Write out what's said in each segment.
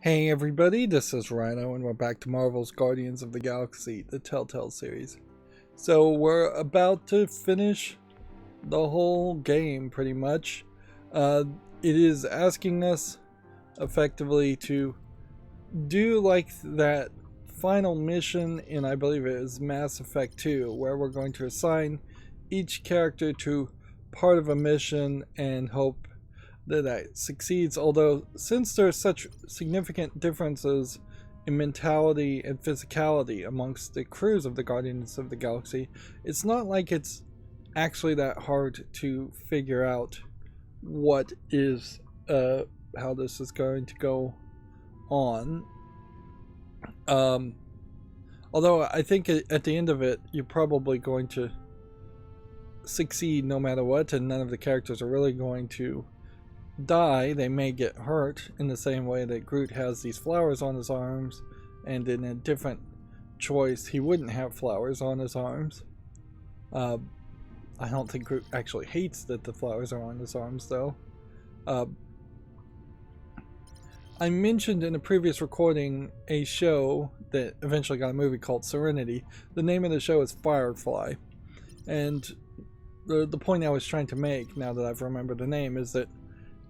Hey everybody, this is Rydo and we're back to Marvel's Guardians of the Galaxy, the Telltale Series. So we're about to finish the whole game pretty much. It is asking us effectively to do like that final mission in, I believe it is Mass Effect 2, where we're going to assign each character to part of a mission and hope that succeeds. Although, since there's such significant differences in mentality and physicality amongst the crews of the Guardians of the Galaxy, it's not like it's actually that hard to figure out what is how this is going to go on. Although I think at the end of it you're probably going to succeed no matter what, and none of the characters are really going to die. They may get hurt in the same way that Groot has these flowers on his arms, and in a different choice he wouldn't have flowers on his arms. I don't think Groot actually hates that the flowers are on his arms though. I mentioned in a previous recording a show that eventually got a movie called Serenity. The name of the show is Firefly, and the point I was trying to make, now that I've remembered the name, is that,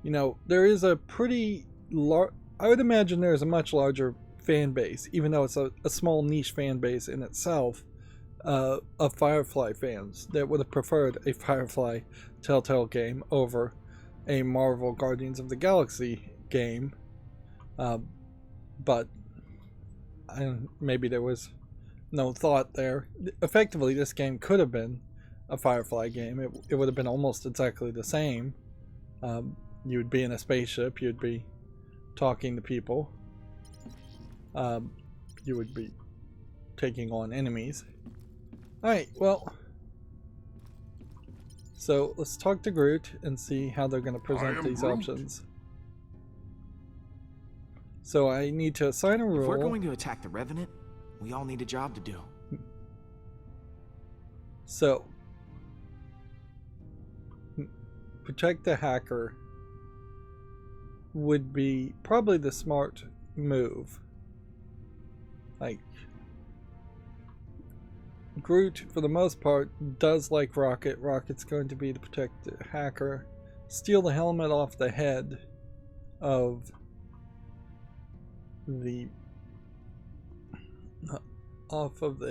you know, there is a pretty large, I would imagine there is a much larger fan base, even though it's a small niche fan base in itself, of Firefly fans that would have preferred a Firefly Telltale game over a Marvel Guardians of the Galaxy game. But maybe there was no thought there. Effectively, this game could have been a Firefly game. It would have been almost exactly the same. You would be in a spaceship, you'd be talking to people, you would be taking on enemies. Alright, well, so let's talk to Groot and see how they're going to present these Groot. Options. So I need to assign a rule. If we're going to attack the Revenant, we all need a job to do. So, protect the hacker would be probably the smart move. Like, Groot, for the most part, does like Rocket. Rocket's going to be to protect the hacker. Steal the helmet off the head of the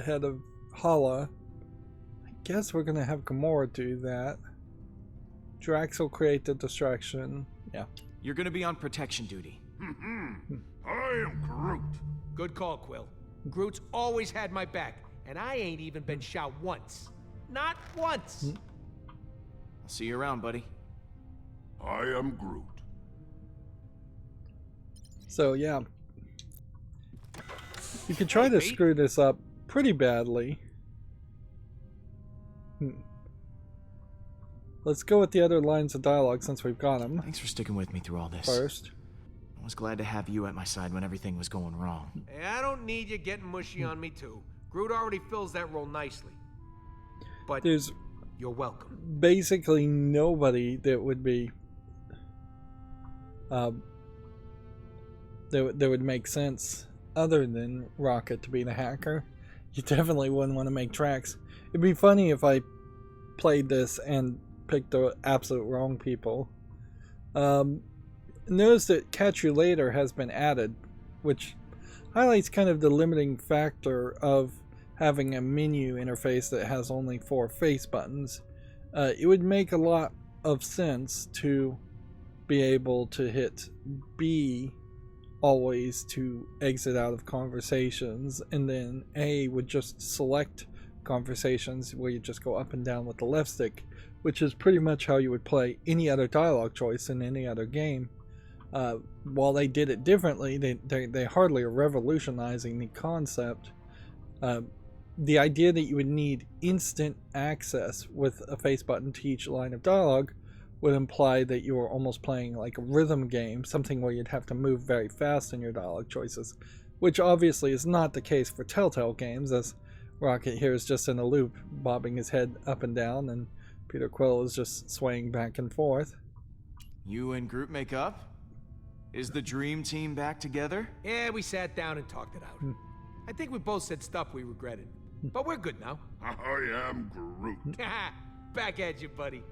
head of Hala. I guess we're gonna have Gamora do that. Drax will create the distraction. Yeah. You're gonna be on protection duty. I am Groot. Good call, Quill. Groot's always had my back, and I ain't even been shot once. Not once! I'll see you around, buddy. I am Groot. So yeah, you could try to screw this up pretty badly. Let's go with the other lines of dialogue since we've got them. Thanks for sticking with me through all this. First. I was glad to have you at my side when everything was going wrong. Hey, I don't need you getting mushy on me too. Groot already fills that role nicely. But There's you're welcome. basically nobody that would be that would make sense other than Rocket to be the hacker. You definitely wouldn't want to make Drax. It'd be funny if I played this and picked the absolute wrong people. Notice that Catch You Later has been added, which highlights kind of the limiting factor of having a menu interface that has only 4 face buttons. It would make a lot of sense to be able to hit B always to exit out of conversations, and then A would just select conversations where you just go up and down with the left stick, which is pretty much how you would play any other dialogue choice in any other game. While they did it differently, they hardly are revolutionizing the concept. The idea that you would need instant access with a face button to each line of dialogue would imply that you were almost playing like a rhythm game, something where you'd have to move very fast in your dialogue choices, which obviously is not the case for Telltale games, as Rocket here is just in a loop, bobbing his head up and down, and Peter Quill is just swaying back and forth. You and Groot make up? Is the dream team back together? Yeah, we sat down and talked it out. I think we both said stuff we regretted. But we're good now. I am Groot. Back at you, buddy.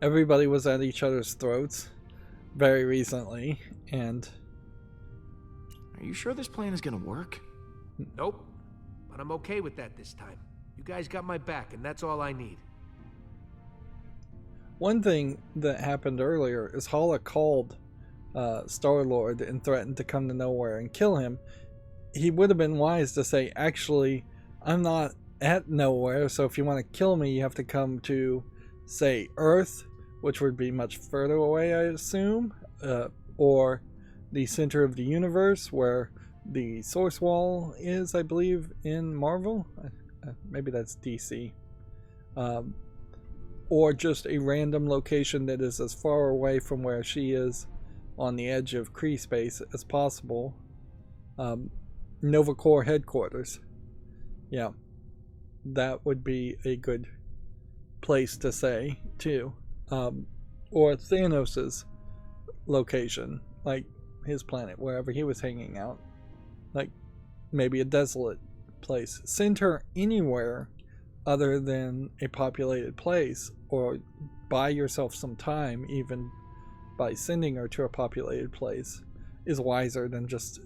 Everybody was at each other's throats very recently, and Are you sure this plan is gonna work? Nope. But I'm okay with that this time. You guys got my back, and that's all I need. one thing that happened earlier is Hala called Star-Lord and threatened to come to Knowhere and kill him. He would have been wise to say, actually, I'm not at Knowhere, so if you want to kill me, you have to come to, say, Earth, which would be much further away, I assume, or the center of the universe, where the source wall is, I believe, in Marvel. Maybe that's DC. Or just a random location that is as far away from where she is on the edge of Kree space as possible. Nova Corps headquarters. Yeah, that would be a good place to say, too. Or Thanos's location, like his planet, wherever he was hanging out. Like, maybe a desolate place. Send her anywhere other than a populated place, or buy yourself some time, even by sending her to a populated place, is wiser than just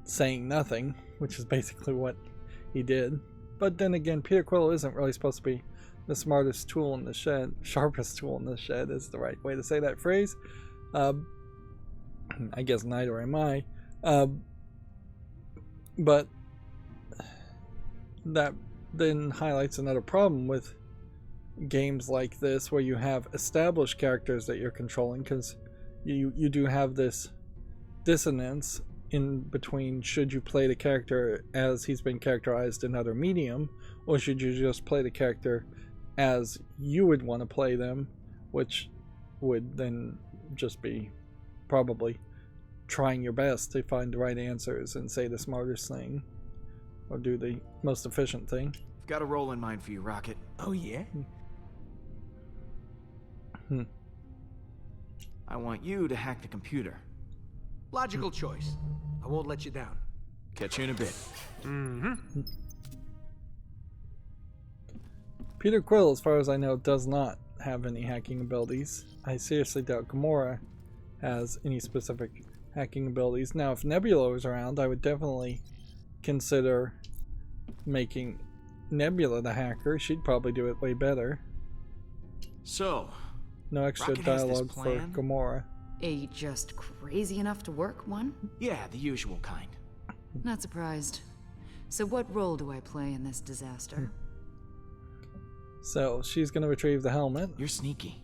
saying nothing, which is basically what he did. But then again, Peter Quill isn't really supposed to be the smartest tool in the shed. Sharpest tool in the shed is the right way to say that phrase. I guess neither am I. But that then highlights another problem with games like this, where you have established characters that you're controlling, because you do have this dissonance in between, should you play the character as he's been characterized in other medium, or should you just play the character as you would want to play them, which would then just be probably trying your best to find the right answers and say the smartest thing, or do the most efficient thing. I've got a role in mind for you, Rocket. Oh, yeah? I want you to hack the computer. Logical choice. I won't let you down. Catch you in a bit. Peter Quill, as far as I know, does not have any hacking abilities. I seriously doubt Gamora has any specific hacking abilities. Now, if Nebula was around, I would definitely consider making Nebula the hacker. She'd probably do it way better. So, No extra Rocket has this dialogue for plan? Gamora. A just crazy enough to work one? yeah, the usual kind. Not surprised. So what role do I play in this disaster? So, she's going to retrieve the helmet. You're sneaky.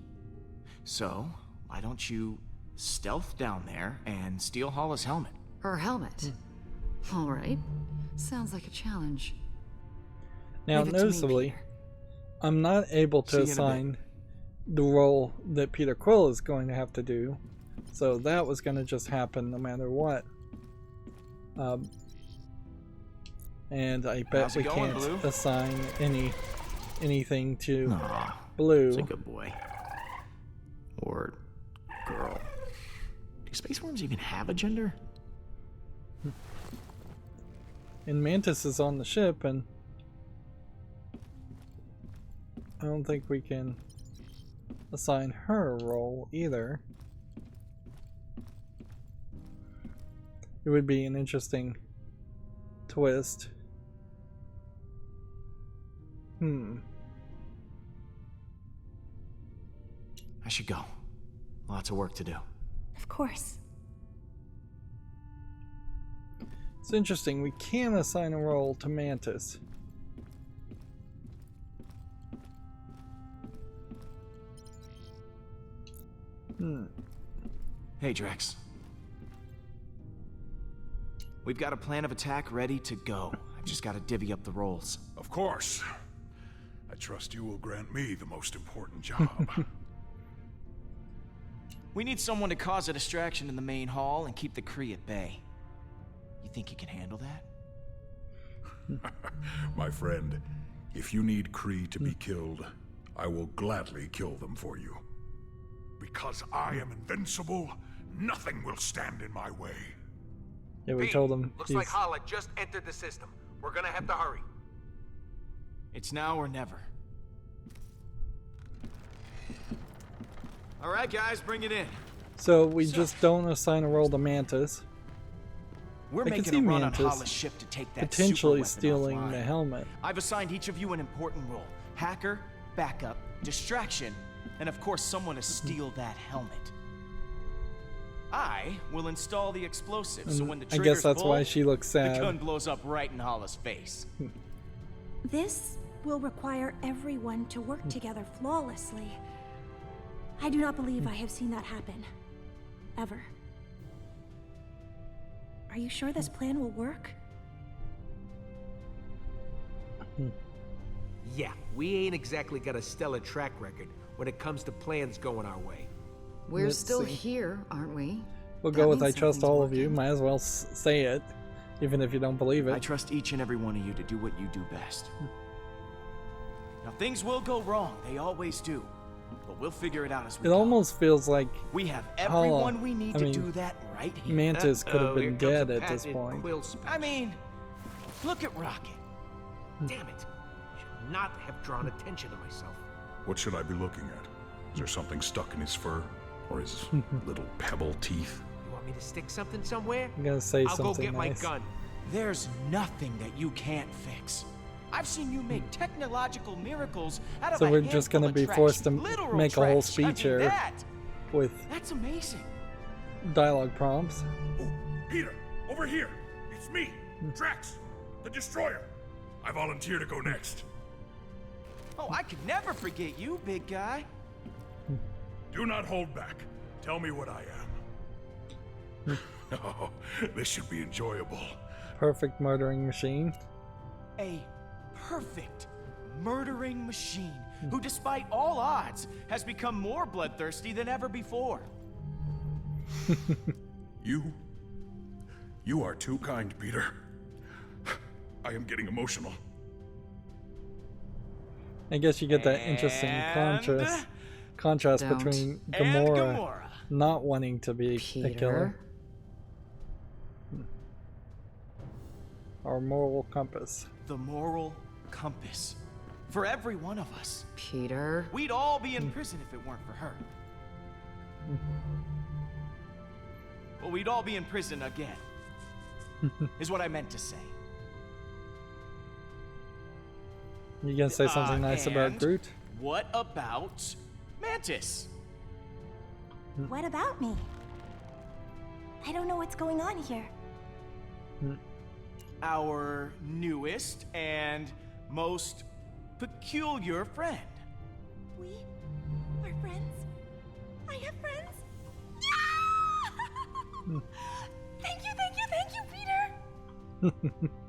So, why don't you stealth down there and steal Hala's helmet? Her helmet? Alright. Sounds like a challenge. Now, Leave it to me, noticeably, Peter. I'm not able See you to in a bit. assign the role that Peter Quill is going to have to do. So that was going to just happen no matter what. And I bet How's it we going, can't Blue? assign anything to Aw, Blue. he's a good boy. Or girl. Do space worms even have a gender? And Mantis is on the ship, and I don't think we can assign her a role either. It would be an interesting twist. I should go. Lots of work to do. Of course. It's interesting, we can assign a role to Mantis. Hey, Drax. We've got a plan of attack ready to go. I've just got to divvy up the roles. Of course. I trust you will grant me the most important job. We need someone to cause a distraction in the main hall and keep the Kree at bay. You think you can handle that? My friend, if you need Kree to be killed, I will gladly kill them for you. Because I am invincible, Nothing will stand in my way. Yeah, we Pete, told him looks he's... like Hala just entered the system. We're gonna have to hurry. It's now or never. All right, guys, bring it in. So we just don't assign a role to Mantis. We're I can making see a run Mantis on Hala's ship to take that potentially super stealing weapon the offline. helmet. I've assigned each of you an important role: hacker, backup, distraction, and of course someone to steal that helmet. I will install the explosives, so when the I trigger's guess that's pulled, why she looks the gun sad. blows up right in Hala's face. This will require everyone to work together flawlessly. I do not believe I have seen that happen. Ever. Are you sure this plan will work? Yeah, we ain't exactly got a stellar track record when it comes to plans going our way. We're Let's still see. here, aren't we? We'll That go with means I trust something's all of you. working. Might as well say it, even if you don't believe I it. trust each and every one of you to do what you do best. Now, things will go wrong. They always do. But we'll figure it out as we It go. almost feels like We have Hala, everyone we need I to mean, do that right here. Mantis could have Uh-oh, here been comes a dead at this patented point. quill speech. I mean, look at Rocket. Damn it. Should not have drawn attention to myself. What should I be looking at? Is there something stuck in his fur? Or his little pebble teeth? You want me to stick something somewhere? I'm gonna say I'll go something get nice. my gun. There's nothing that you can't fix. I've seen you make technological miracles out of So a we're just handful gonna of be trash. forced to Literal make a whole trash. speech I mean, here. With That's amazing. dialogue prompts. Oh, Peter, over here! It's me, Drax, the Destroyer. I volunteer to go next. Oh, I could never forget you, big guy. Do not hold back. Tell me what I am. Oh, this should be enjoyable. Perfect murdering machine. A perfect murdering machine who, despite all odds, has become more bloodthirsty than ever before. You are too kind, Peter. I am getting emotional. I guess you get that interesting contrast Don't. between And Gamora Gamora. not wanting to be the killer. Peter? Our moral compass. The moral compass. For every one of us. Peter? We'd all be in prison if it weren't for her. Well, we'd all be in prison again. Is what I meant to say. You gonna say something nice about and Groot? What about Mantis? What about me? I don't know what's going on here. Our newest and most peculiar friend. We are friends. I have friends. Yeah! Thank you, Peter.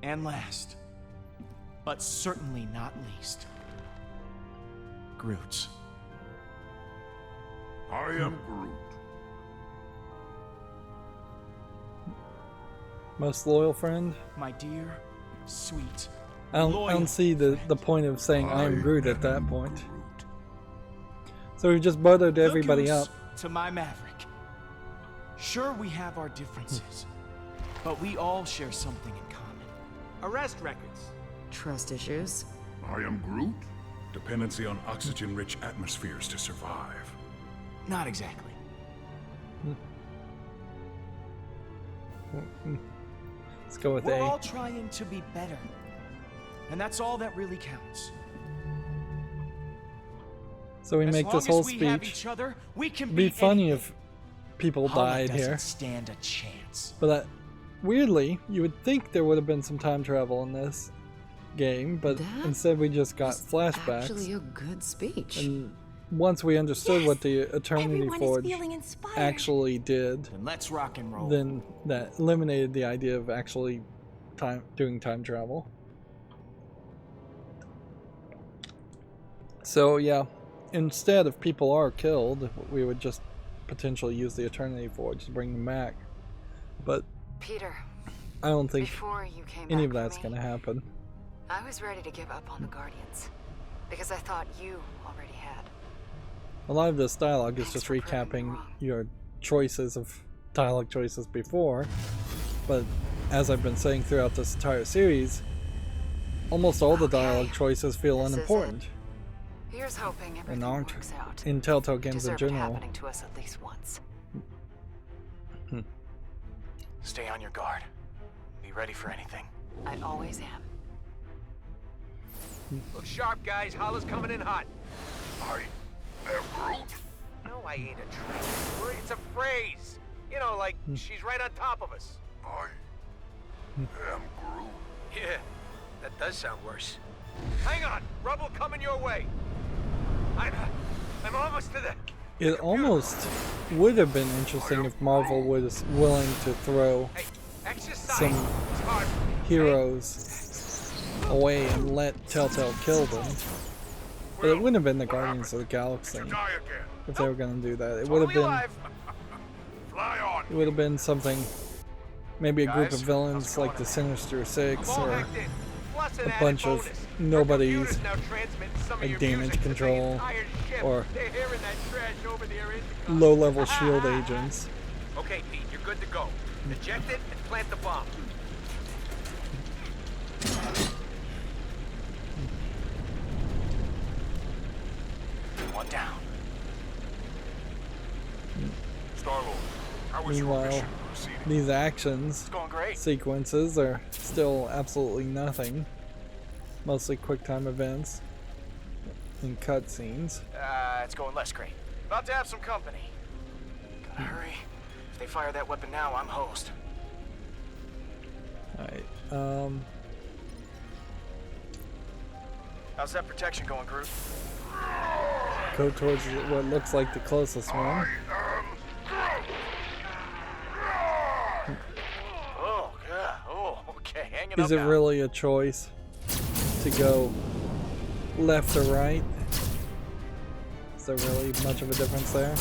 And last, but certainly not least, Groot. I am Groot. Most loyal friend? My dear, sweet, I don't loyal see the friend. point of saying I am Groot at that am point. Groot. So we've just buttered The everybody goose up. to my Maverick. Sure, we have our differences, but we all share something in common. Arrest records. Trust issues? I am Groot. Dependency on oxygen-rich atmospheres to survive. Not exactly. Let's go with We're A. all trying to be better, and that's all that really counts. So we As make long this whole as we have speech. each other, we can It'd be funny anything. if people Hala died doesn't here. stand a chance. But weirdly, you would think there would have been some time travel in this game, but That instead we just got Actually, flashbacks. a good speech. And once we understood Yes! what the Eternity Everyone Forge is feeling inspired. actually did, Then let's rock and roll. then that eliminated the idea of actually doing time travel. So yeah, instead, if people are killed, we would just potentially use the Eternity Forge to bring them back. But Peter, I don't think before you came any back of that's for me, going to happen. I was ready to give up on the Guardians. Because I thought you already had. A lot of this dialogue is Thanks just for proving me recapping wrong. your choices of dialogue choices before, but as I've been saying throughout this entire series, almost all the dialogue choices feel This is unimportant. it. Here's hoping And everything aren't works out. in Telltale games in Deserve it general. happening to us at least once. Stay on your guard. Be ready for anything. I always am. Look sharp, guys. Holla's coming in hot. I am Groot. No, I ain't a traitor. It's a phrase. You know, like she's right on top of us. I am Groot. Yeah, that does sound worse. Hang on, rubble coming your way. I'm almost to the. It almost would have been interesting if Marvel was willing to throw Hey, exercise. some It's hard. heroes away and let Telltale kill them. But it wouldn't have been the Guardians of the Galaxy You die again. if they were going to do that. It would have Totally been alive. Fly on. it would have been something, maybe a group Guys, of villains how's it like going the in Sinister I'm Six all or hacked in. Plus an a added bunch of bonus. nobodies Our computers now transmit some of like your damage music to the control entire ship. or They're hearing that trash over their intercom. low-level shield agents. Okay, Pete, you're good to go. Eject it and plant the bomb. One down. Star-Lord, how is your Meanwhile, mission proceeding? these actions It's going great. sequences are still absolutely nothing. Mostly quick-time events and cutscenes. It's going less great. About to have some company. Gotta hurry. If they fire that weapon now, I'm host. Alright, How's that protection going, Groot? go towards what looks like the closest one. I am Groot. Oh, God. Oh, okay. Hanging Is up it now. really a choice to go left or right? Is there really much of a difference there?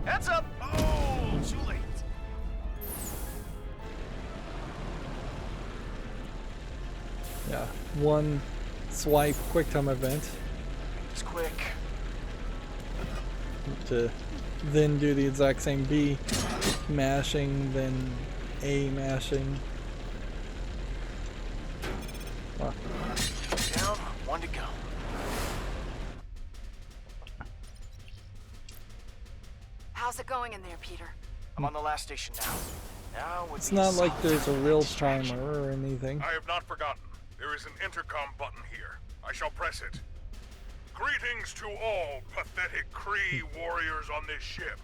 Heads up! Oh, too late. Yeah, one swipe quick-time event It's quick. to then do the exact same B mashing, then A mashing. Wow. Down, one to go. How's it going in there, Peter? I'm on the last station now. Now would It's be not like solid there's a real distraction. timer or anything. I have not forgotten. There is an intercom button here. I shall press it. Greetings to all pathetic Kree warriors on this ship.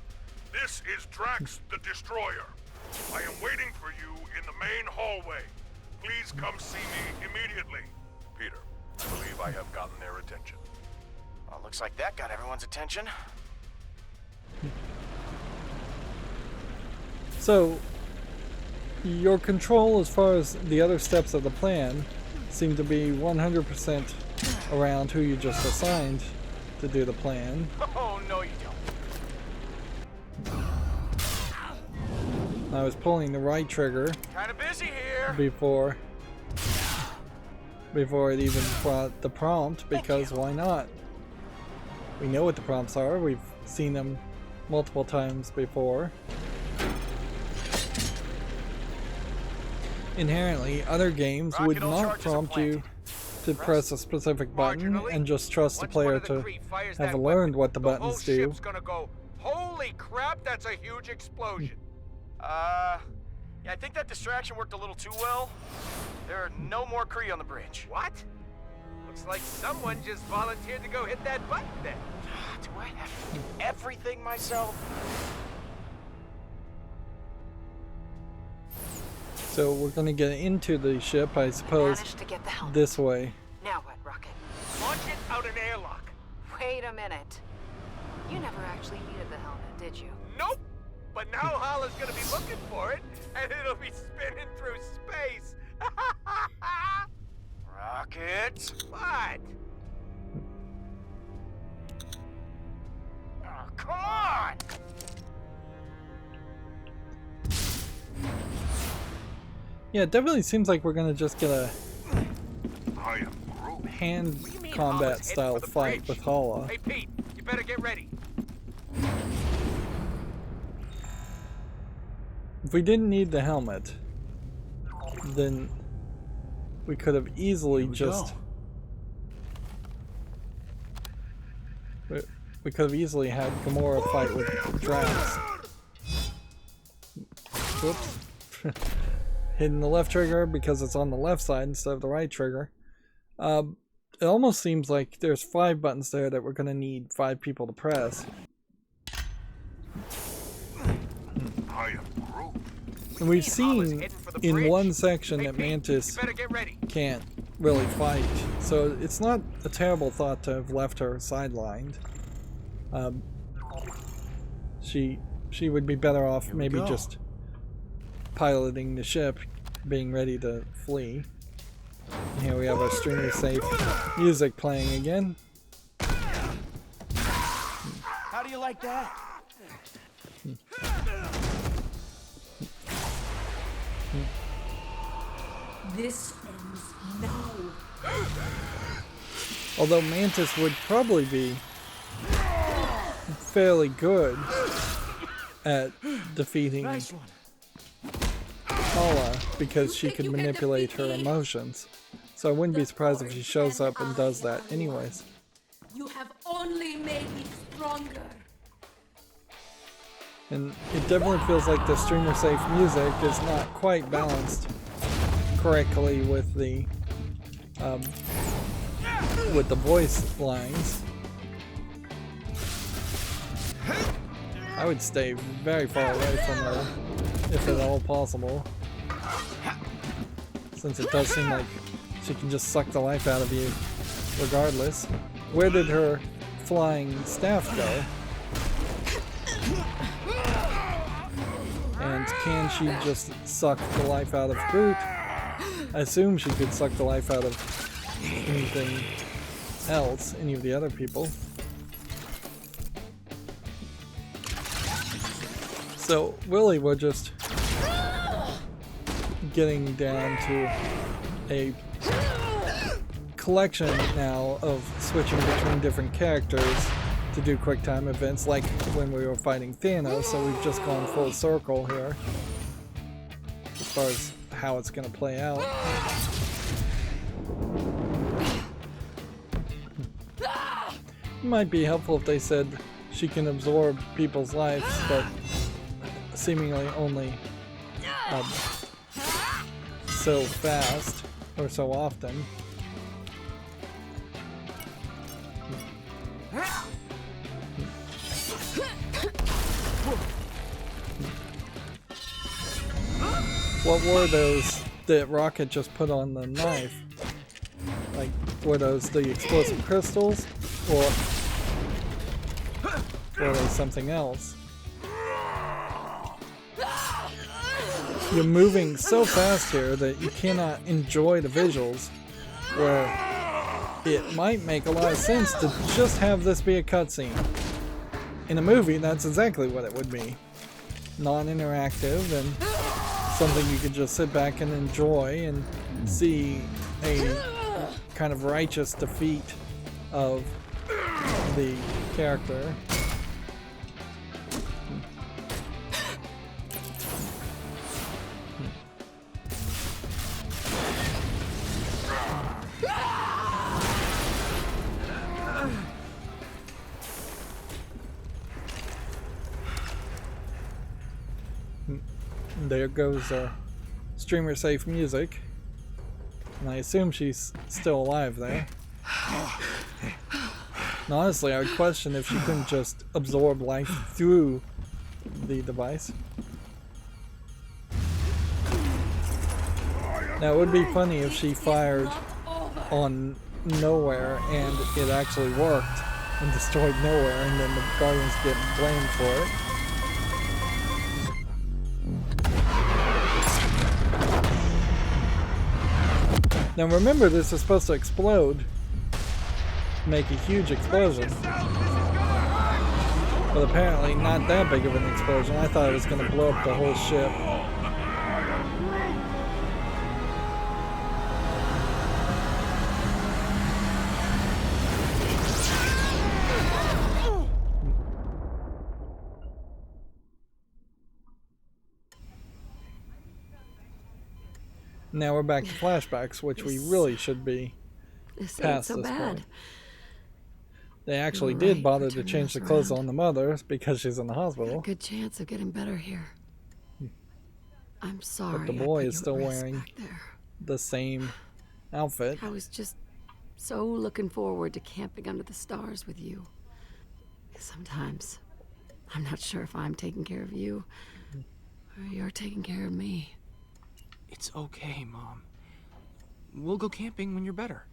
This is Drax the Destroyer. I am waiting for you in the main hallway. Please come see me immediately. Peter, I believe I have gotten their attention. Well, looks like that got everyone's attention. So, your control as far as the other steps of the plan seem to be 100% around who you just assigned to do the plan. Oh, no you don't. I was pulling the right trigger Kind of busy here. before it even brought the prompt, because why not? We know what the prompts are. We've seen them multiple times before. Inherently, other games would Rocket all not charges are prompt you to press a specific button Marginally. and just trust the Once one player of the to Kree fires have that learned weapon, what the whole buttons do. ship's gonna go, holy crap, that's a huge explosion. Yeah, I think that distraction worked a little too well. There are no more Kree on the bridge. What? Looks like someone just volunteered to go hit that button then. Do I have to do everything myself? So we're going to get into the ship, I suppose, Managed to get the helmet. this way. Now what, Rocket? Launch it out an airlock. Wait a minute. You never actually needed the helmet, did you? Nope. But now Holla's gonna be looking for it, and it'll be spinning through space. Rocket. What? Oh, come on! Yeah, it definitely seems like we're going to just get a I am Groot. hand What do you mean combat Holla's heading style for the fight bridge? with Hala. Hey, Pete, you better get ready. If we didn't need the helmet, then we could have easily just... We could have easily had Gamora fight with Drax. Whoops. Hitting the left trigger because it's on the left side instead of the right trigger. It almost seems like there's 5 buttons there that we're going to need 5 people to press. I am Groot. And we've seen in one section that Mantis can't really fight, so it's not a terrible thought to have left her sidelined. She would be better off maybe just piloting the ship, being ready to flee. And here we have our streamer safe music playing again. How do you like that? This ends now. Although Mantis would probably be fairly good at defeating Nice one. Paula because she can manipulate her emotions. So I wouldn't be surprised if she shows up and does that anyways. You have only made me stronger. And it definitely feels like the streamer safe music is not quite balanced correctly with the voice lines. I would stay very far away from her if at all possible, since it does seem like she can just suck the life out of you regardless. Where did her flying staff go? And can she just suck the life out of Groot? I assume she could suck the life out of anything else, any of the other people. So really we're just getting down to a collection now of switching between different characters to do quick time events like when we were fighting Thanos, so we've just gone full circle here as far as how it's going to play out. It might be helpful if they said she can absorb people's lives, but seemingly only so fast or so often. What were those that Rocket just put on the knife? Like, were those the explosive crystals? Or were they something else? You're moving so fast here that you cannot enjoy the visuals, where it might make a lot of sense to just have this be a cutscene. In a movie, that's exactly what it would be. Non-interactive and something you could just sit back and enjoy and see a kind of righteous defeat of the character. There goes streamer safe music, and I assume she's still alive there. And honestly, I would question if she couldn't just absorb life through the device. Now it would be funny if she fired on Knowhere and it actually worked and destroyed Knowhere, and then the Guardians get blamed for it. Now remember, this is supposed to explode, make a huge explosion, but apparently not that big of an explosion. I thought it was going to blow up the whole ship. Now we're back to flashbacks, which we really should be This ain't past so this bad. point. They actually You're did right bother for to turning change the us clothes around. on the mother because she's in the Got a hospital. good chance of getting better here. I'm sorry. the I boy put is you at still risk wearing back there. The same outfit. I was just so looking forward to camping under the stars with you. Sometimes I'm not sure if I'm taking care of you or you're taking care of me. It's okay, Mom. We'll go camping when you're better.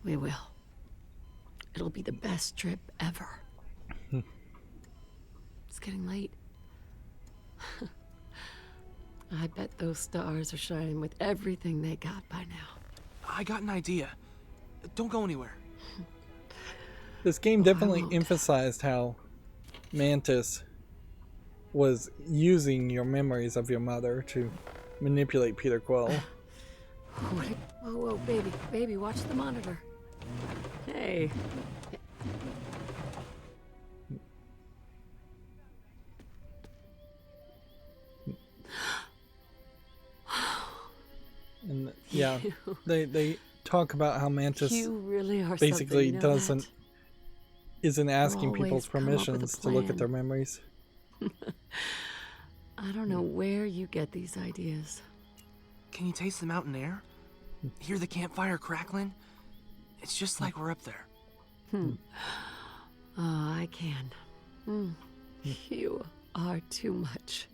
We will. It'll be the best trip ever. It's getting late. I bet those stars are shining with everything they got by now. I got an idea. Don't go anywhere. This game definitely emphasized how Mantis was using your memories of your mother to manipulate Peter Quill. Whoa, baby, watch the monitor. Hey. And yeah, they talk about how Mantis You really are basically something, isn't asking always people's come up with a permissions to look at plan. their memories. I don't know where you get these ideas. Can you taste the mountain air? Hear the campfire crackling? It's just like we're up there. Oh, I can. You are too much.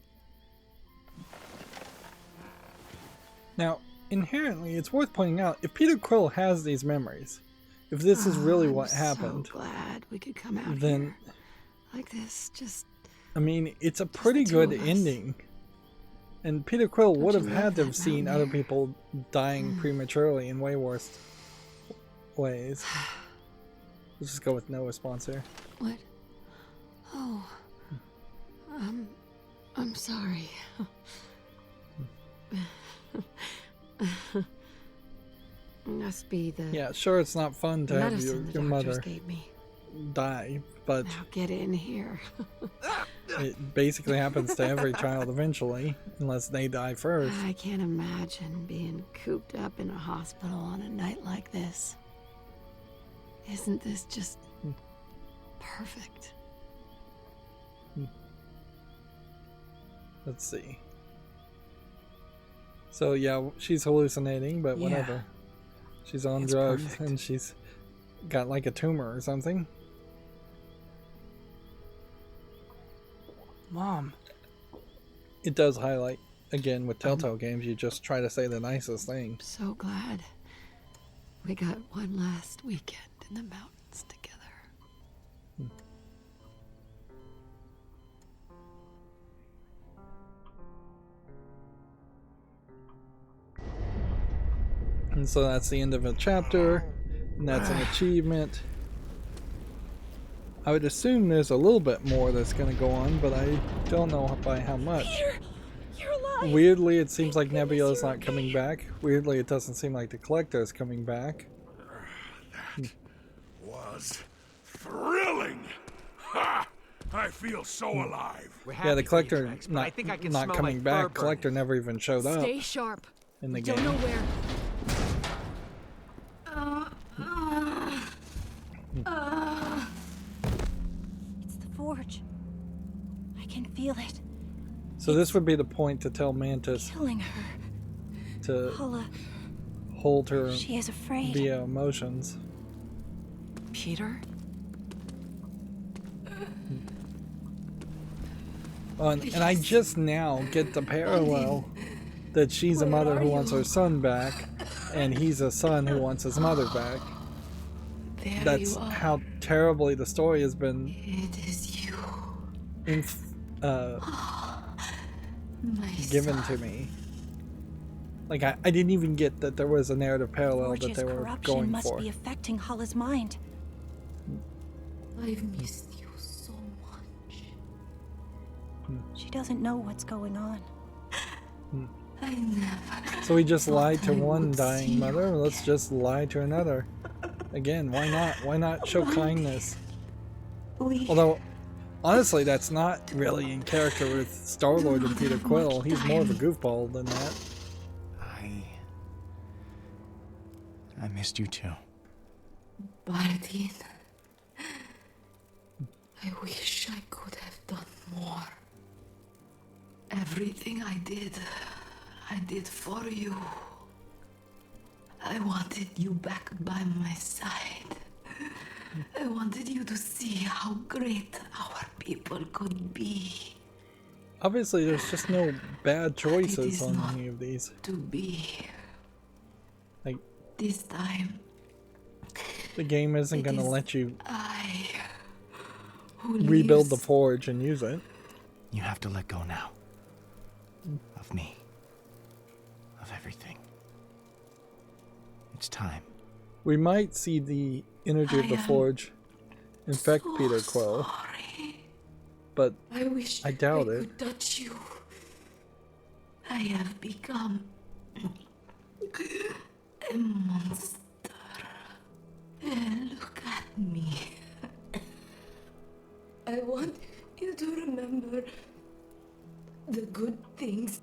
Now, inherently, it's worth pointing out, if Peter Quill has these memories, if this is really what happened, So glad we could come out then, here like this. Just I mean, it's a pretty two good of us. ending. And Peter Quill would you have love had to that have seen mountain other air? people dying prematurely in way worse ways. Let's just go with no response here. what? Oh, I'm sorry. Must be the Yeah, sure, it's not fun to have medicine the your doctors mother gave me. die, but Now get in here. it basically happens to every child eventually, unless they die first. I can't imagine being cooped up in a hospital on a night like this. Isn't this just perfect? Let's see. So yeah, she's hallucinating, but Yeah. whatever. She's on It's drugs perfect. and she's got like a tumor or something. Mom, It does highlight, again, with Telltale games, you just try to say the nicest thing. So glad we got one last weekend in the mountains together. And so that's the end of a chapter, and that's an achievement. I would assume there's a little bit more that's going to go on, but I don't know by how much. Peter, you're alive. Weirdly, it seems like Thank Nebula's goodness you're not coming back. Weirdly, it doesn't seem like the Collector is coming back. Was thrilling. Ha! I feel so alive. We're Yeah, happy the for you, Collector Drax, but I think I can not smell coming my back. fur Collector burning. never even showed up Stay sharp. in the Don't game. know where. It's the forge. I can feel it. So this would be the point to tell Mantis Killing her. to Paula, hold her she is afraid. via emotions. Peter? Oh, and I just now get the parallel that she's a mother who wants her son back, and he's a son who wants his mother back. There That's you are. how terribly the story has been It is you, uh, my given to me. Like, I didn't even get that there was a narrative parallel that Forge's they were corruption going must for. be affecting Hala's mind. I've missed you so much. She doesn't know what's going on. I never. So we just lied to I one would see dying you mother, let's just lie to another. Again, why not? Why not show kindness? We Although, honestly, that's not really in character with Star-Lord and Peter Quill. He's more of a goofball than that. I missed you too. Bardeen, I wish I could have done more. Everything I did for you. I wanted you back by my side. I wanted you to see how great our people could be. Obviously, there's just no bad choices on any of these. To be. Like, this time, the game isn't going to let you I who rebuild the lives. forge and use it. You have to let go now. Of me. Of everything. It's time. We might see the energy of the I am forge infect so Peter Quill, sorry. but I wish I doubt I it. could touch you. I have become a monster. Look at me. I want you to remember the good things.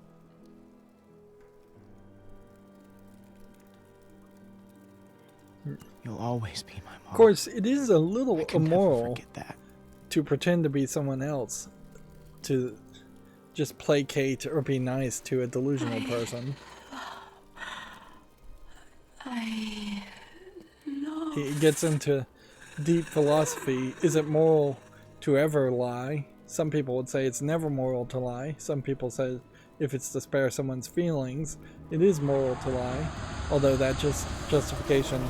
You'll always be my mom. Of course, it is a little I can never immoral forget that. to pretend to be someone else, to just placate or be nice to a delusional person. I love It gets into deep philosophy. Is it moral to ever lie? Some people would say it's never moral to lie. Some people say if it's to spare someone's feelings, it is moral to lie. Although that justification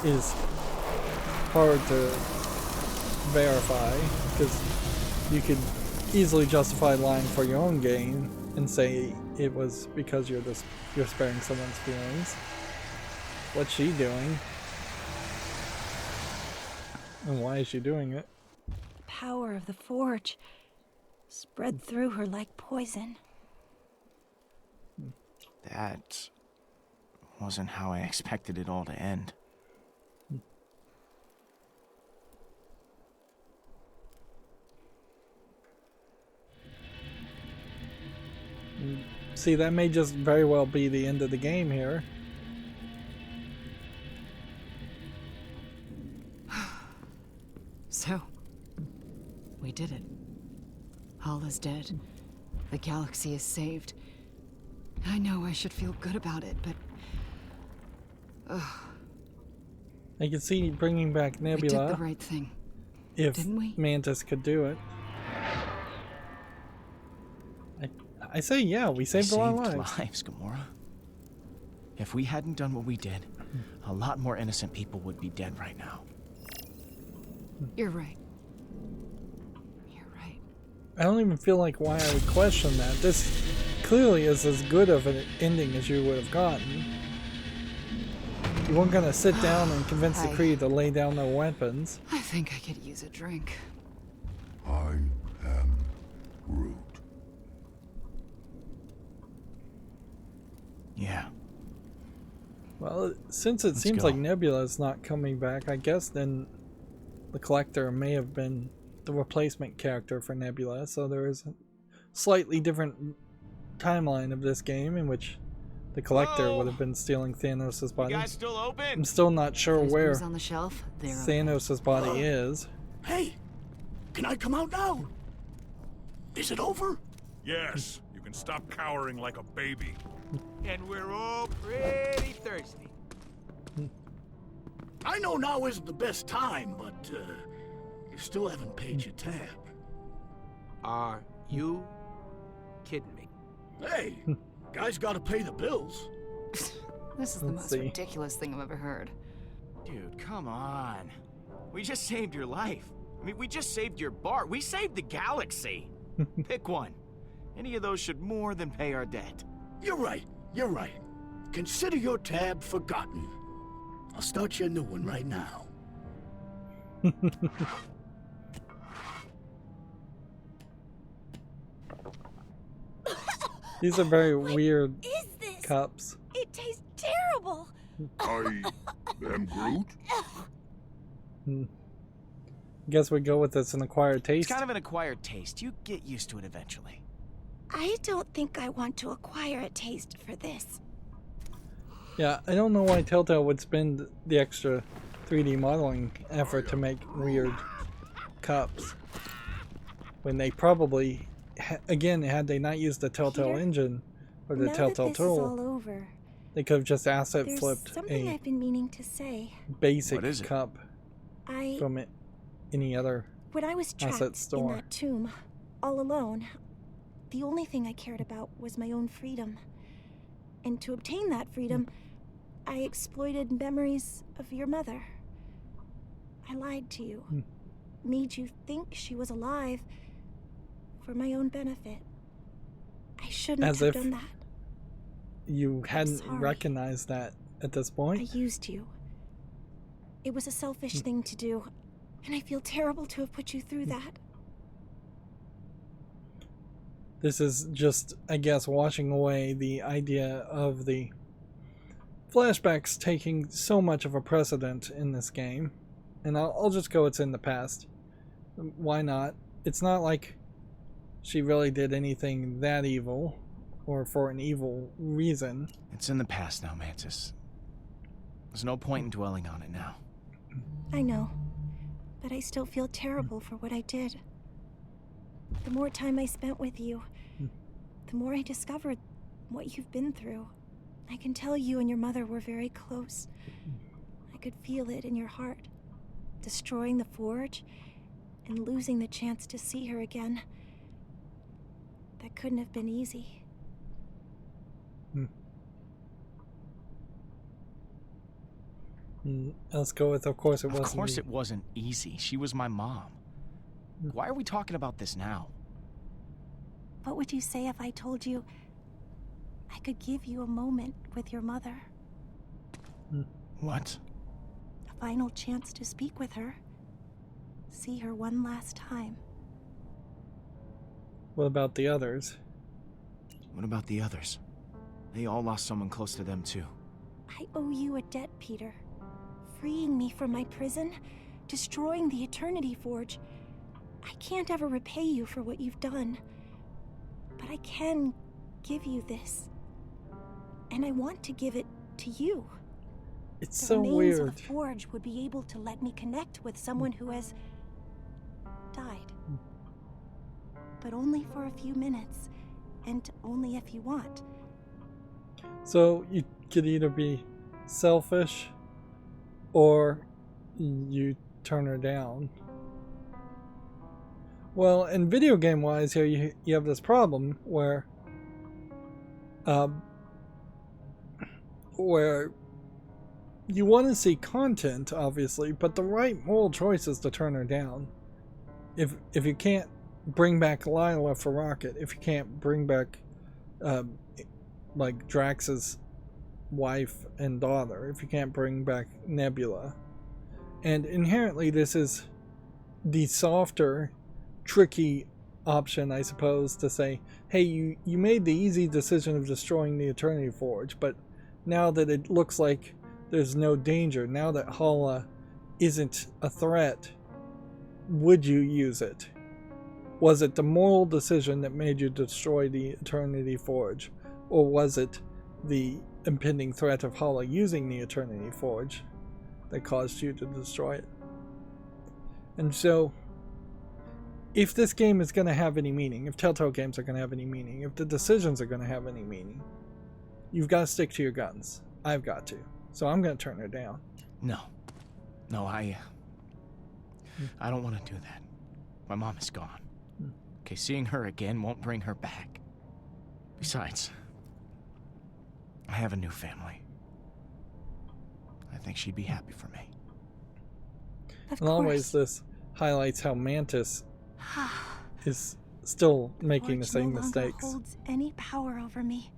is hard to verify, because you could easily justify lying for your own gain and say it was because you're sparing someone's feelings. What's she doing? And why is she doing it? Power of the forge spread through her like poison. That wasn't how I expected it all to end. See, that may just very well be the end of the game here. So, we did it. Hall is dead. The galaxy is saved. I know I should feel good about it, but I can see bringing back we did Nebula the right thing. if didn't we? Mantis could do it. I say yeah, we saved a lot of lives. Gamora. If we hadn't done what we did, a lot more innocent people would be dead right now. You're right. You're right. I don't even feel like why I would question that. This clearly is as good of an ending as you would have gotten. You weren't gonna sit down and convince the Hi. Kree to lay down their weapons. I think I could use a drink. I am Groot. Yeah. Well, since it seems go. like Nebula is not coming back, I guess then the Collector may have been the replacement character for Nebula, so there is a slightly different timeline of this game in which the Collector Hello? would have been stealing Thanos' body. You guys still open? I'm still not sure Those where booze on the shelf, they're open. Thanos' body is. Hey, can I come out now? Is it over? Yes, you can stop cowering like a baby. And we're all pretty thirsty. I know now isn't the best time, but you still haven't paid your tab. Are you kidding me? Hey, guys gotta pay the bills. This is the Let's most see. ridiculous thing I've ever heard. Dude, come on. We just saved your life. I mean, we just saved your bar. We saved the galaxy. Pick one. Any of those should more than pay our debt. You're right, you're right. Consider your tab forgotten. I'll start you a new one right now. These are very weird Is this? cups. It tastes terrible. I am Groot? Guess we go with this an acquired It's taste. kind of an acquired taste. You get used to it eventually. I don't think I want to acquire a taste for this. Yeah, I don't know why Telltale would spend the extra 3D modeling effort to make weird cups when they probably, again, had they not used the Telltale Peter, engine or the now Telltale that this is all tool, over, they could have just asset there's flipped something a I've been meaning to say. basic What is it? cup from any other When I was asset trapped in store. that tomb, all alone, the only thing I cared about was my own freedom. And to obtain that freedom, I exploited memories of your mother. I lied to you, made you think she was alive for my own benefit. I shouldn't As have if done that. You hadn't sorry. recognized that at this I point. used you. It was a selfish thing to do, and I feel terrible to have put you through that. This is just, I guess, washing away the idea of the flashbacks taking so much of a precedent in this game. And I'll just go, it's in the past. Why not? It's not like she really did anything that evil, or for an evil reason. It's in the past now, Mantis. There's no point in dwelling on it now. I know, but I still feel terrible for what I did. The more time I spent with you, the more I discovered what you've been through. I can tell you and your mother were very close. I could feel it in your heart. Destroying the forge and losing the chance to see her again. That couldn't have been easy. Let's go with, of course it wasn't. Of course it wasn't easy. She was my mom. Why are we talking about this now? What would you say if I told you I could give you a moment with your mother? What? A final chance to speak with her. See her one last time. What about the others? What about the others? They all lost someone close to them too. I owe you a debt, Peter. Freeing me from my prison, destroying the Eternity Forge. I can't ever repay you for what you've done. But I can give you this. And I want to give it to you. It's The so remains weird. of the Forge would be able to let me connect with someone who has died. But only for a few minutes, and only if you want. So you could either be selfish or you turn her down. Well, in video game wise here you have this problem where you want to see content, obviously, but the right moral choice is to turn her down. If you can't bring back Lila for Rocket, if you can't bring back like Drax's wife and daughter, if you can't bring back Nebula, and inherently this is the softer, tricky option, I suppose, to say, hey, you made the easy decision of destroying the Eternity Forge, but now that it looks like there's no danger, now that Hala isn't a threat, would you use it? Was it the moral decision that made you destroy the Eternity Forge? Or was it the impending threat of Hala using the Eternity Forge that caused you to destroy it? And so, if this game is going to have any meaning, if Telltale games are going to have any meaning, if the decisions are going to have any meaning, you've got to stick to your guns. I've got to. So I'm going to turn her down. No, I don't want to do that. My mom is gone. Okay, seeing her again won't bring her back. Besides, I have a new family. I think she'd be happy for me. Of In a lot of course. ways, this highlights how Mantis is still making the Forge same no longer mistakes. holds any power over me.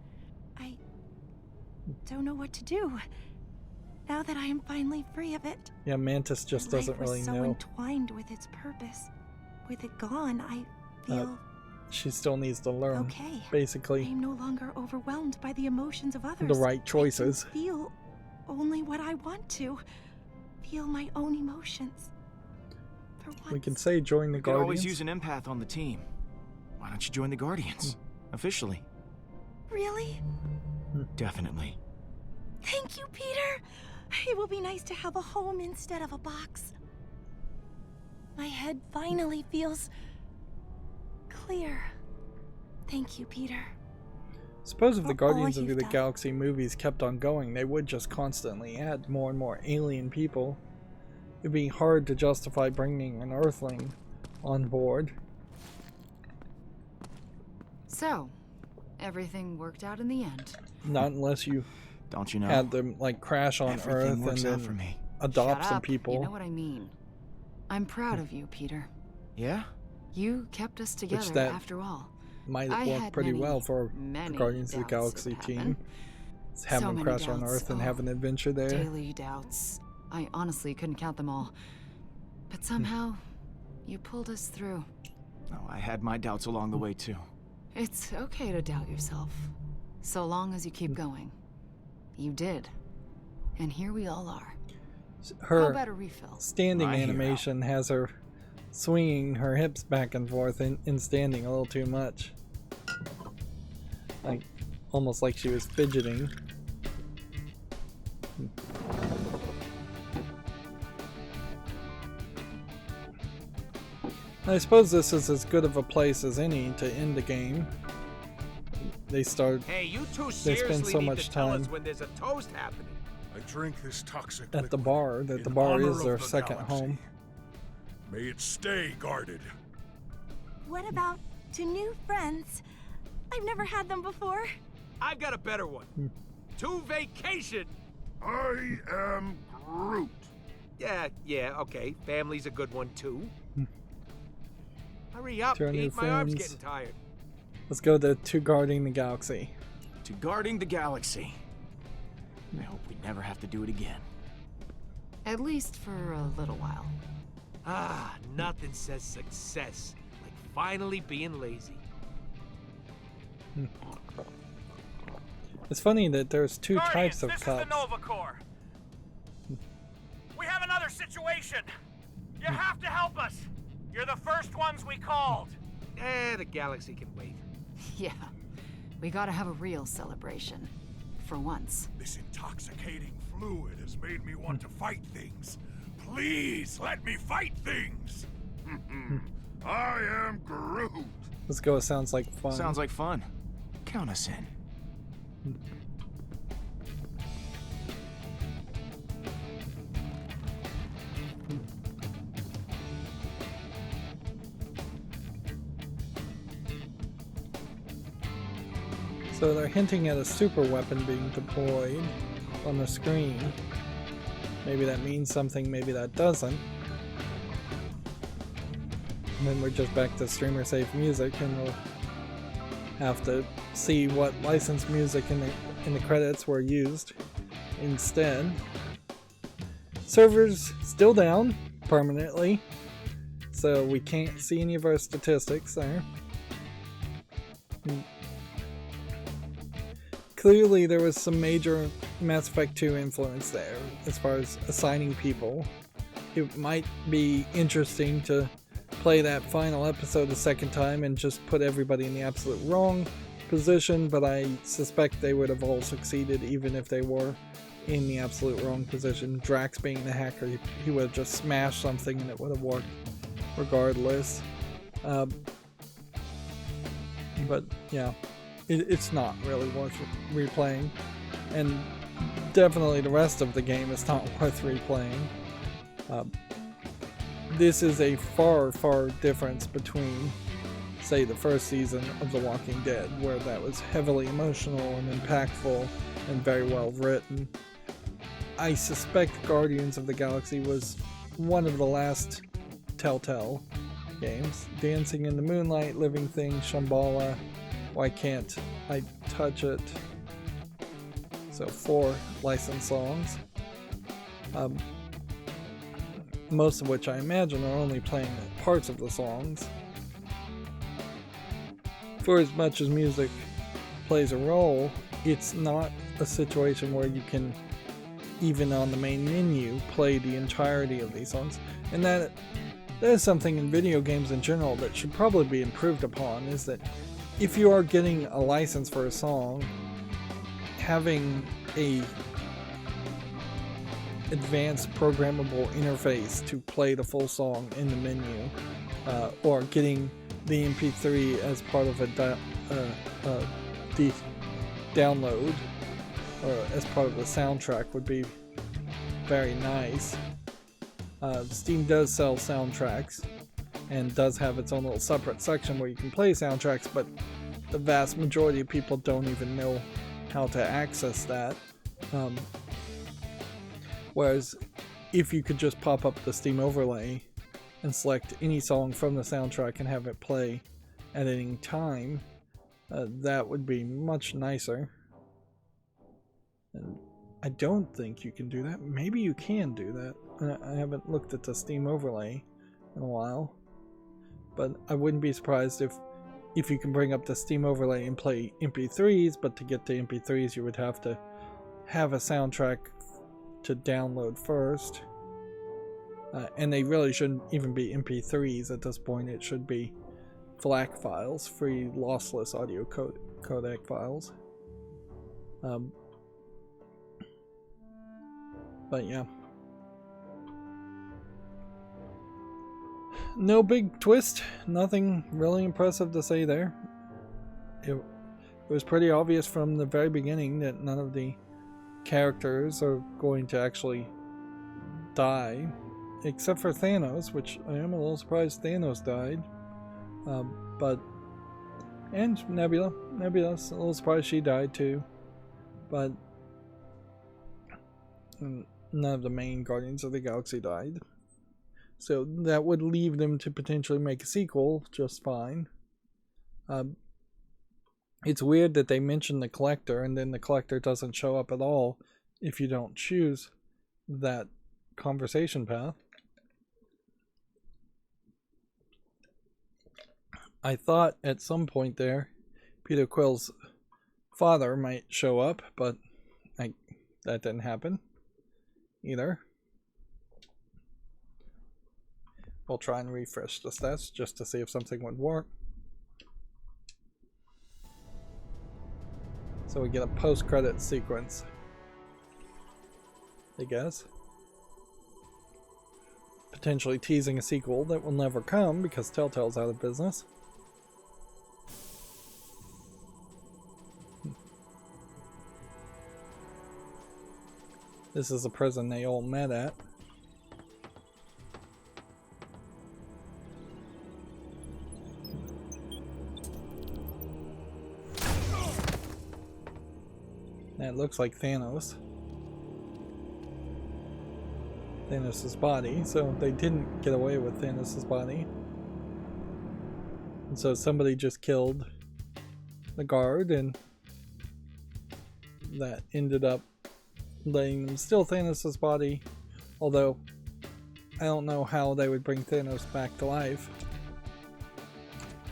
I don't know what to do. Now that I am finally free of it. Yeah, Mantis just My doesn't life was really so know. entwined with its purpose. With it gone, I feel She still needs to learn, okay. I basically, am no longer overwhelmed by the emotions of others. the right choices. I can feel only what I want to. Feel my own emotions. For once. We can say join the You could always Guardians. use an empath on the team. Why don't you join the Guardians? Officially. Really? Definitely. Thank you, Peter. It will be nice to have a home instead of a box. My head finally feels clear. Thank you, Peter. Suppose if the For Guardians all of you've the done. Galaxy movies kept on going, they would just constantly add more and more alien people. It'd be hard to justify bringing an Earthling on board. So, everything worked out in the end. Not unless you Don't you know? had them like crash on Everything Earth and works out for then me. adopt Shut some up. people. You know what I mean. I'm proud of you, Peter. Yeah? You kept us together that after all. Might I have worked had pretty many, well for the many Guardians of the doubts Galaxy it would team. happen. Have So them many crash on doubts. Earth and Oh, have an adventure there. Daily doubts. I honestly couldn't count them all. But somehow, you pulled us through. No, I had my doubts along the way too. It's okay to doubt yourself, so long as you keep going. You did. And here we all are. How Her about a refill? standing My hero. animation has her swinging her hips back and forth in standing a little too much. Like, almost like she was fidgeting. I suppose this is as good of a place as any to end the game. They start Hey, you two They spend seriously so need much to tell us time when there's a toast happening. I drink this toxic at the liquid bar, that in the bar honor is of their the second galaxy. home. May it stay guarded. What about to new friends? I've never had them before. I've got a better one. To vacation. I am Groot. Yeah, okay. Family's a good one too. Hurry up, To our new Pete. My arm's friends. getting tired. Let's go to Guarding the Galaxy. To guarding the galaxy. I hope we never have to do it again. At least for a little while. Ah, nothing says success like finally being lazy. It's funny that there's two Guardians, types of this cups. is the Nova Corps. We have another situation. You have to help us. You're the first ones we called. The galaxy can wait. Yeah, we gotta have a real celebration. For once. This intoxicating fluid has made me want to fight things. Please let me fight things. I am Groot. Let's go. It sounds like fun. Sounds like fun. Count us in. So they're hinting at a super weapon being deployed on the screen. Maybe that means something, maybe that doesn't. And then we're just back to streamer safe music, and we'll have to see what licensed music in the credits were used instead. Servers still down permanently, so we can't see any of our statistics there. Clearly there was some major Mass Effect 2 influence there as far as assigning people. It might be interesting to play that final episode a second time and just put everybody in the absolute wrong position, but I suspect they would have all succeeded even if they were in the absolute wrong position. Drax being the hacker, he would have just smashed something and it would have worked regardless. But yeah, it's not really worth replaying, and definitely the rest of the game is not worth replaying. This is a far difference between, say, the first season of The Walking Dead, where that was heavily emotional and impactful and very well written. I suspect Guardians of the Galaxy was one of the last Telltale games. Dancing in the Moonlight, Living Thing, Shambhala, Why Can't I Touch It? So 4 licensed songs. Most of which I imagine are only playing parts of the songs. For as much as music plays a role, it's not a situation where you can, even on the main menu, play the entirety of these songs. And that is something in video games in general that should probably be improved upon, is that if you are getting a license for a song, having a advanced programmable interface to play the full song in the menu, or getting the MP3 as part of a download, or as part of the soundtrack would be very nice. Steam does sell soundtracks and does have its own little separate section where you can play soundtracks, but the vast majority of people don't even know how to access that. Whereas if you could just pop up the Steam overlay and select any song from the soundtrack and have it play at any time, that would be much nicer. And I don't think you can do that. Maybe you can do that. I haven't looked at the Steam overlay in a while, but I wouldn't be surprised if you can bring up the Steam overlay and play MP3s, but to get to MP3s you would have to have a soundtrack to download first. And they really shouldn't even be MP3s at this point. It should be FLAC files, free lossless audio codec files. But yeah. No big twist. Nothing really impressive to say there. It was pretty obvious from the very beginning that none of the characters are going to actually die. Except for Thanos, which I am a little surprised Thanos died. And Nebula. Nebula's a little surprised she died too. But none of the main Guardians of the Galaxy died. So that would leave them to potentially make a sequel just fine. It's weird that they mention the Collector and then the Collector doesn't show up at all if you don't choose that conversation path. I thought at some point there Peter Quill's father might show up, but that didn't happen either. We'll try and refresh the stats just to see if something would work. So we get a post-credit sequence, I guess. Potentially teasing a sequel that will never come because Telltale's out of business. This is the prison they all met at. That looks like Thanos. Thanos' body, so they didn't get away with Thanos' body. And so somebody just killed the guard, and that ended up letting them steal Thanos' body, although I don't know how they would bring Thanos back to life.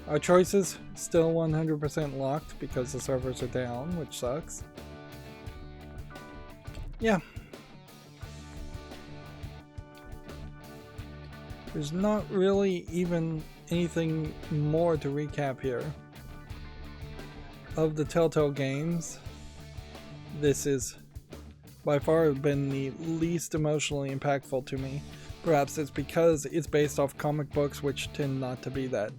Our choices still 100% locked because the servers are down, which sucks. Yeah. There's not really even anything more to recap here. Of the Telltale games, this is by far been the least emotionally impactful to me. Perhaps it's because it's based off comic books, which tend not to be that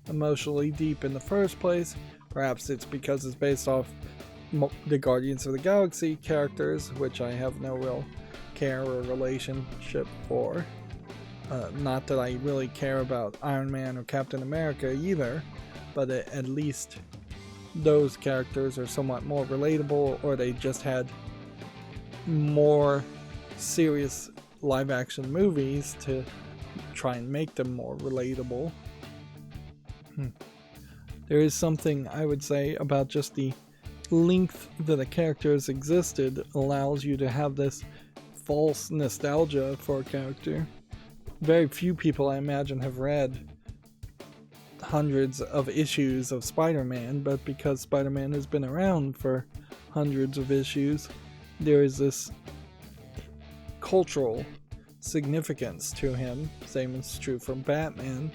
emotionally deep in the first place. Perhaps it's because it's based off the Guardians of the Galaxy characters, which I have no real care or relationship for. Not that I really care about Iron Man or Captain America either, but at least those characters are somewhat more relatable, or they just had more serious live action movies to try and make them more relatable. There is something I would say about just the length that the characters existed allows you to have this false nostalgia for a character. Very few people, I imagine, have read hundreds of issues of Spider-Man, but because Spider-Man has been around for hundreds of issues, there is this cultural significance to him, same is true for Batman,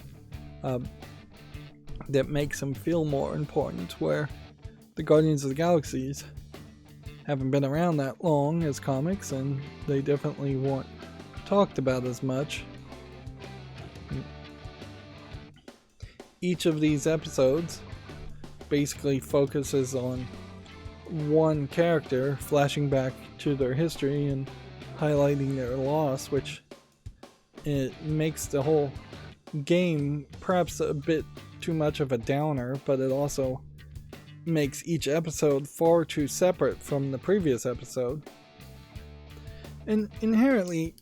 that makes him feel more important, where the Guardians of the Galaxies haven't been around that long as comics, and they definitely weren't talked about as much. Each of these episodes basically focuses on one character, flashing back to their history and highlighting their loss, which it makes the whole game perhaps a bit too much of a downer, but it also makes each episode far too separate from the previous episode. And inherently,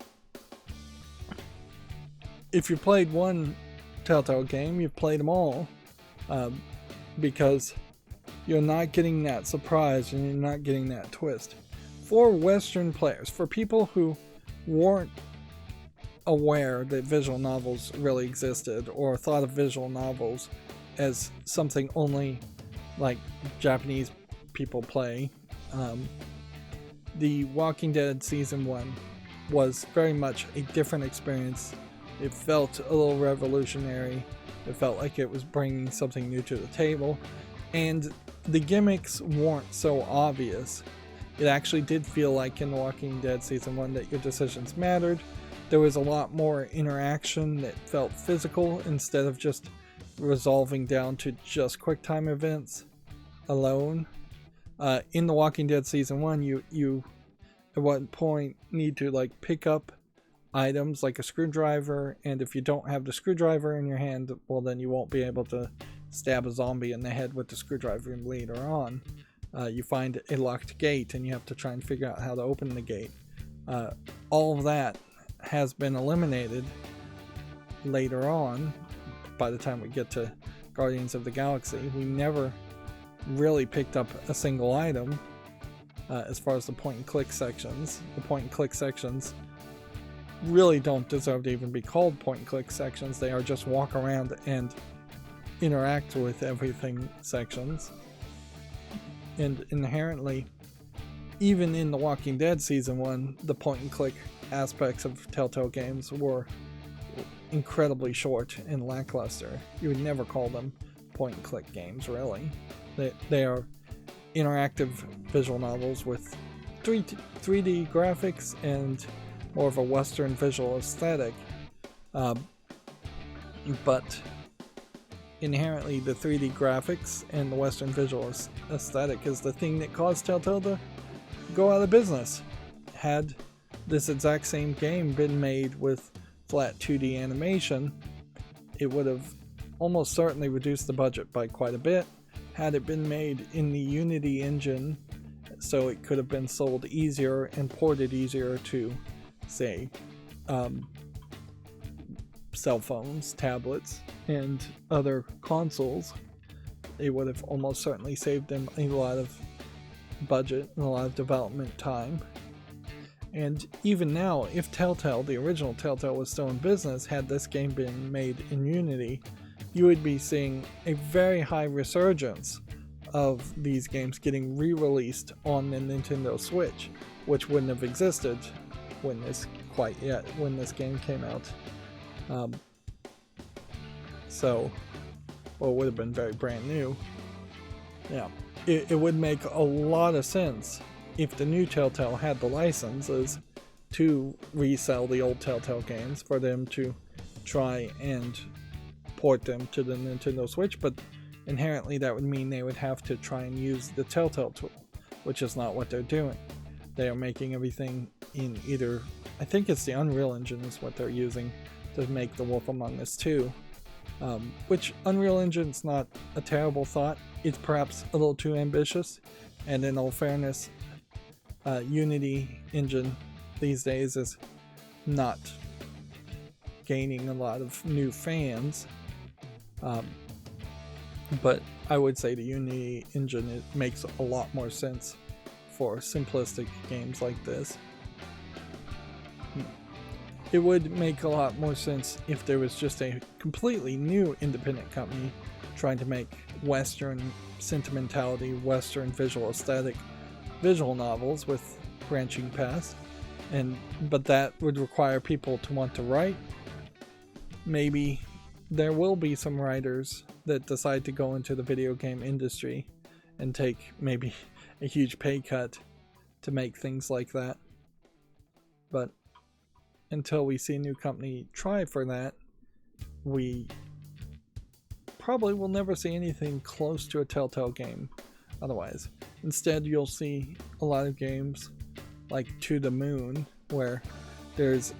if you played one Telltale game, you've played them all, because you're not getting that surprise and you're not getting that twist. For Western players, for people who weren't aware that visual novels really existed, or thought of visual novels as something only like Japanese people play, The Walking Dead Season 1 was very much a different experience. It felt a little revolutionary. It felt like it was bringing something new to the table, and the gimmicks weren't so obvious. It actually did feel like in The Walking Dead Season 1 that your decisions mattered. There was a lot more interaction that felt physical instead of just resolving down to just QuickTime events alone. In The Walking Dead Season 1, you at one point need to like pick up items like a screwdriver, and if you don't have the screwdriver in your hand, well, then you won't be able to stab a zombie in the head with the screwdriver later on. You find a locked gate and you have to try and figure out how to open the gate. All of that has been eliminated later on. By the time we get to Guardians of the Galaxy, we never really picked up a single item. As far as the point and click sections, the point and click sections really don't deserve to even be called point and click sections. They are just walk around and interact with everything sections. And inherently, even in The Walking Dead Season 1, the point and click aspects of Telltale games were incredibly short and lackluster. You would never call them point and click games, really. They are interactive visual novels with 3D graphics and more of a Western visual aesthetic. But inherently, the 3D graphics and the Western visual aesthetic is the thing that caused Telltale to go out of business. Had this exact same game been made with flat 2D animation, it would have almost certainly reduced the budget by quite a bit. Had it been made in the Unity engine, so it could have been sold easier and ported easier to, say, cell phones, tablets, and other consoles, it would have almost certainly saved them a lot of budget and a lot of development time. And even now, if Telltale, the original Telltale, was still in business, had this game been made in Unity, you would be seeing a very high resurgence of these games getting re-released on the Nintendo Switch, which wouldn't have existed when this game came out. It would have been very brand new. Yeah, it would make a lot of sense if the new Telltale had the licenses to resell the old Telltale games, for them to try and port them to the Nintendo Switch, but inherently that would mean they would have to try and use the Telltale tool, which is not what they're doing. They are making everything in either, I think it's the Unreal Engine is what they're using to make The Wolf Among Us 2, which Unreal Engine's not a terrible thought. It's perhaps a little too ambitious, and in all fairness, Unity engine these days is not gaining a lot of new fans, but I would say the Unity engine, it makes a lot more sense for simplistic games like this. It would make a lot more sense if there was just a completely new independent company trying to make Western sentimentality, Western visual aesthetic visual novels with branching paths, but that would require people to want to write. Maybe there will be some writers that decide to go into the video game industry and take maybe a huge pay cut to make things like that. But until we see a new company try for that, we probably will never see anything close to a Telltale game otherwise. Instead, you'll see a lot of games like To the Moon, where there's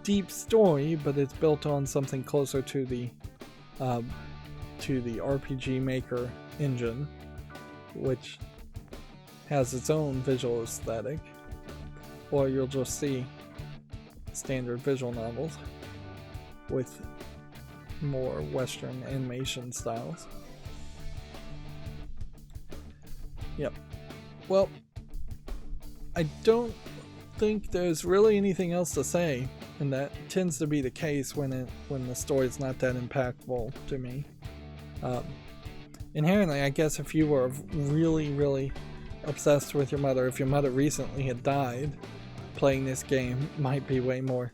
deep story, but it's built on something closer to the RPG Maker engine, which has its own visual aesthetic. Or you'll just see standard visual novels with more Western animation styles. Yep. Well, I don't think there's really anything else to say, and that tends to be the case when the story's not that impactful to me. Inherently, I guess if you were really obsessed with your mother, if your mother recently had died, playing this game might be way more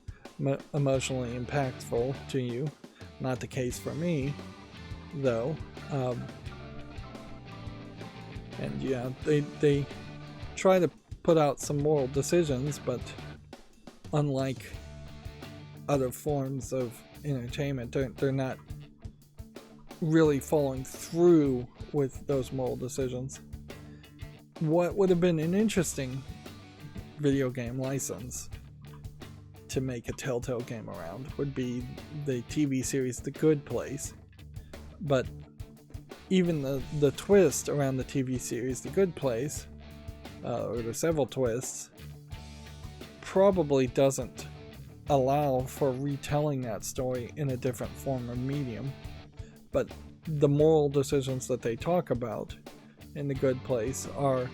emotionally impactful to you. Not the case for me, though. And yeah, they try to put out some moral decisions, but unlike other forms of entertainment, they're not really following through with those moral decisions. What would have been an interesting video game license to make a Telltale game around would be the TV series The Good Place. But even the twist around the TV series The Good Place, or the several twists, probably doesn't allow for retelling that story in a different form or medium. But the moral decisions that they talk about in The Good Place are,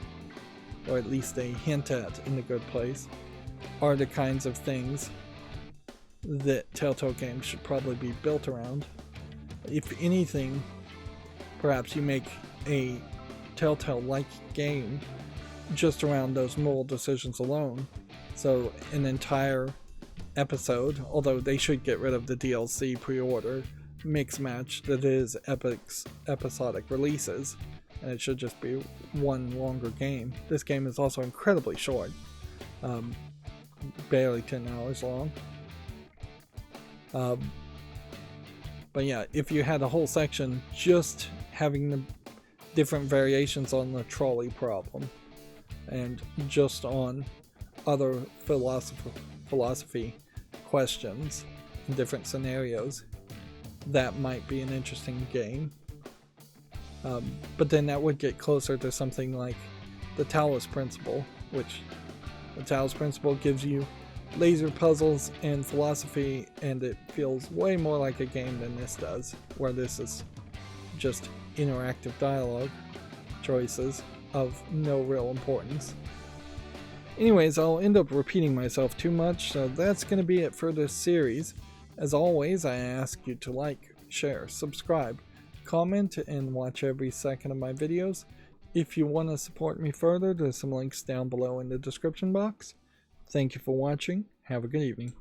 or at least they hint at in The Good Place, are the kinds of things that Telltale games should probably be built around. If anything, perhaps you make a Telltale-like game just around those moral decisions alone. So an entire episode, although they should get rid of the DLC pre-order mix match that is episodic releases, and it should just be one longer game. This game is also incredibly short, barely 10 hours long. But yeah, if you had a whole section just having the different variations on the trolley problem, and just on other philosophy questions in different scenarios, that might be an interesting game. But then that would get closer to something like the Taoist Principle, which the Taoist Principle gives you laser puzzles and philosophy, and it feels way more like a game than this does, where this is just interactive dialogue choices of no real importance. Anyways, I'll end up repeating myself too much, so that's going to be it for this series. As always, I ask you to like, share, subscribe, comment, and watch every second of my videos. If you want to support me further, there's some links down below in the description box. Thank you for watching. Have a good evening.